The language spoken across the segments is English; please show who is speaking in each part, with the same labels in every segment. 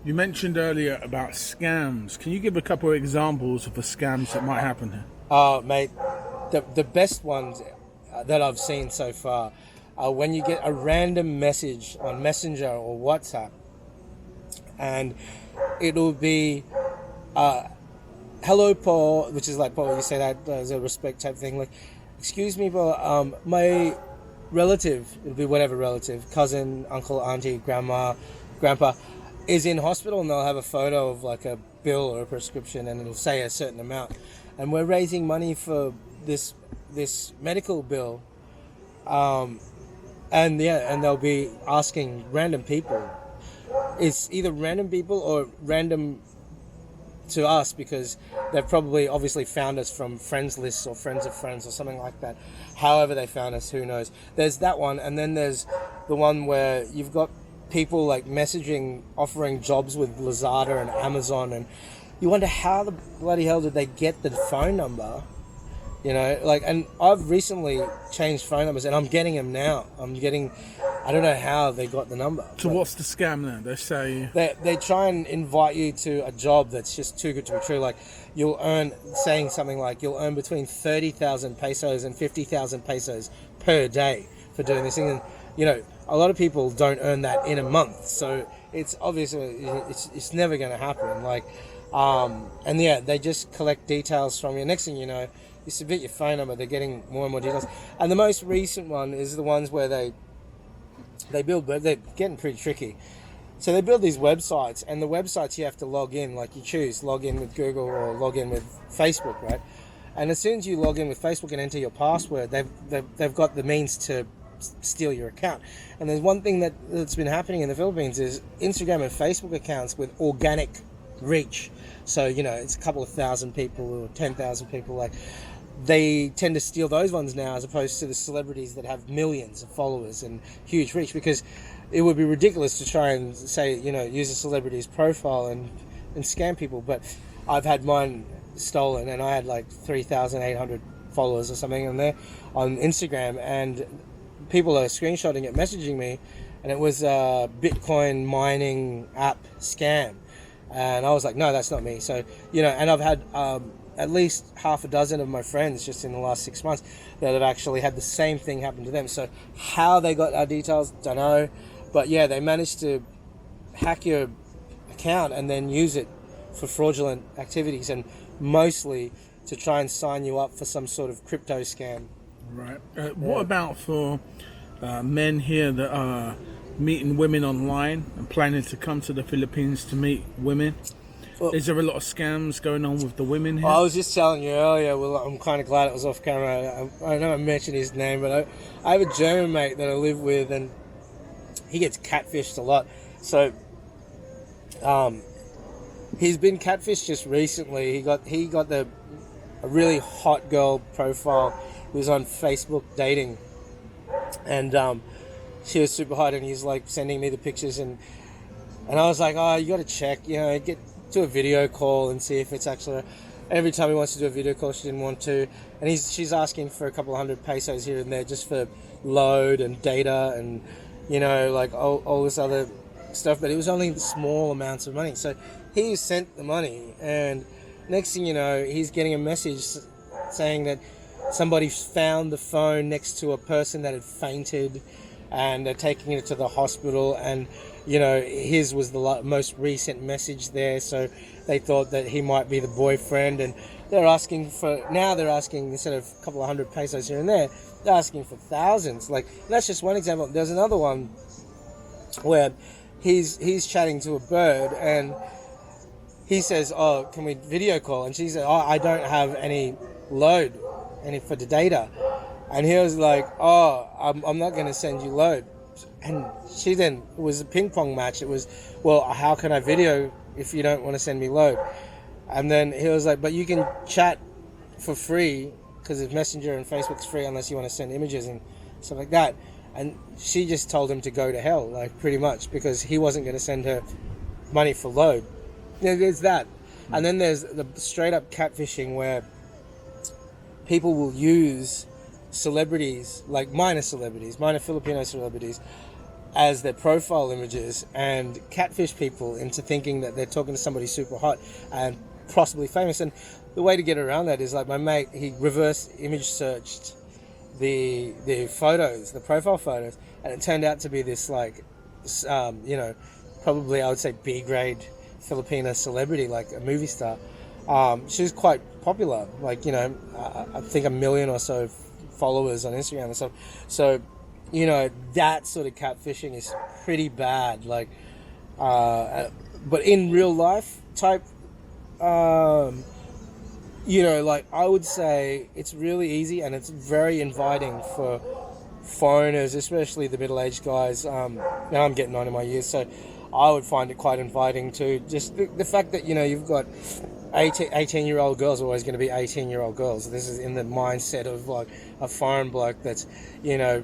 Speaker 1: You mentioned earlier about scams. Can you give a couple of examples of the scams that might happen here?
Speaker 2: Mate, the best ones that I've seen so far are when you get a random message on Messenger or WhatsApp, and it'll be, hello, Paul, which is like, Paul, you say that as a respect type thing, like, excuse me, Paul, my relative, it'll be whatever relative, cousin, uncle, auntie, grandma, grandpa, is in hospital, and they'll have a photo of like a bill or a prescription, and it'll say a certain amount, and we're raising money for this medical bill, and they'll be asking random people. It's either random people or random to us, because they've probably obviously found us from friends lists or friends of friends or something like that. However they found us, who knows. There's that one, and then there's the one where you've got people like messaging, offering jobs with Lazada and Amazon, and you wonder how the bloody hell did they get the phone number, you know, like, and I've recently changed phone numbers and I'm getting them now. I don't know how they got the number.
Speaker 1: So what's the scam then? They say...
Speaker 2: They try and invite you to a job that's just too good to be true. Like, you'll earn between 30,000 pesos and 50,000 pesos per day for doing this thing. And, you know, a lot of people don't earn that in a month. So it's obviously, it's never going to happen. Like, and yeah, they just collect details from you. Next thing you know, you submit your phone number, they're getting more and more details. And the most recent one is the ones where they're getting pretty tricky. So they build these websites, and the websites you have to log in, like you choose, log in with Google or log in with Facebook, right? And as soon as you log in with Facebook and enter your password, they've got the means to steal your account. And there's one thing that's been happening in the Philippines is Instagram and Facebook accounts with organic reach. So, you know, it's a couple of thousand people or 10,000 people, like, they tend to steal those ones now, as opposed to the celebrities that have millions of followers and huge reach, because it would be ridiculous to try and say, you know, use a celebrity's profile and scam people. But I've had mine stolen, and I had like 3,800 followers or something on there on Instagram, and people are screenshotting it, messaging me, and it was a Bitcoin mining app scam. And I was like, no, that's not me. So, you know, and I've had at least half a dozen of my friends just in the last 6 months that have actually had the same thing happen to them. So how they got our details, don't know. But yeah, they managed to hack your account and then use it for fraudulent activities, and mostly to try and sign you up for some sort of crypto scam.
Speaker 1: Right. What about for men here that are meeting women online and planning to come to the Philippines to meet women? Well, is there a lot of scams going on with the women here?
Speaker 2: I was just telling you earlier, well, I'm kind of glad it was off camera. I know I mentioned his name, but I have a German mate that I live with, and he gets catfished a lot. So he's been catfished just recently. He got a really hot girl profile. He was on Facebook dating, and she was super hot, and he's like sending me the pictures, and I was like, oh, you got to check, you know, do a video call and see if it's actually. Every time he wants to do a video call, she didn't want to, and she's asking for a couple of hundred pesos here and there just for load and data and, you know, like all this other stuff. But it was only small amounts of money, so he sent the money, and next thing you know, he's getting a message saying that somebody found the phone next to a person that had fainted, and they're taking it to the hospital, and, you know, his was the most recent message there, so they thought that he might be the boyfriend, and they're asking, instead of a couple of hundred pesos here and there, they're asking for thousands. Like, that's just one example. There's another one where he's chatting to a bird, and he says, oh, can we video call? And she said, oh, I don't have any load, for the data. And he was like, oh, I'm not going to send you load. And she then, it was a ping pong match. It was, well, how can I video if you don't want to send me load? And then he was like, but you can chat for free, because if Messenger and Facebook's free unless you want to send images and stuff like that. And she just told him to go to hell, like, pretty much, because he wasn't going to send her money for load. There's that. And then there's the straight up catfishing, where people will use celebrities, like minor Filipino celebrities, as their profile images and catfish people into thinking that they're talking to somebody super hot and possibly famous. And the way to get around that is, like, my mate, he reverse image searched the photos, the profile photos, and it turned out to be this, like, probably I would say B grade Filipina celebrity, like a movie star. She's quite popular, like, I think 1 million or so followers on Instagram and stuff. So, that sort of catfishing is pretty bad. Like, but in real life type, like, I would say it's really easy and it's very inviting for foreigners, especially the middle-aged guys. Now I'm getting on in my years, so I would find it quite inviting too. Just the fact that, you've got 18-year-old girls are always going to be 18-year-old girls. This is in the mindset of, like, a foreign bloke that's,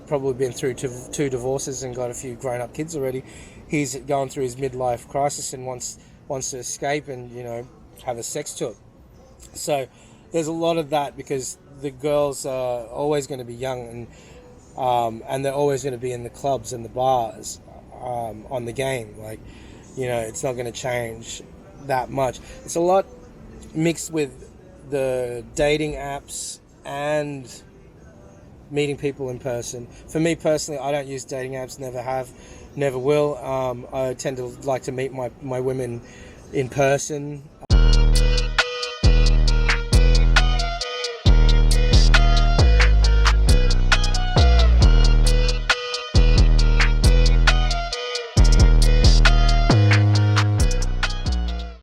Speaker 2: probably been through two divorces and got a few grown-up kids already. He's going through his midlife crisis and wants to escape and, have a sex tour. So there's a lot of that, because the girls are always going to be young and they're always going to be in the clubs and the bars on the game. Like, it's not going to change that much. It's a lot mixed with the dating apps and meeting people in person. For me personally, I don't use dating apps, never have, never will. I tend to like to meet my women in person,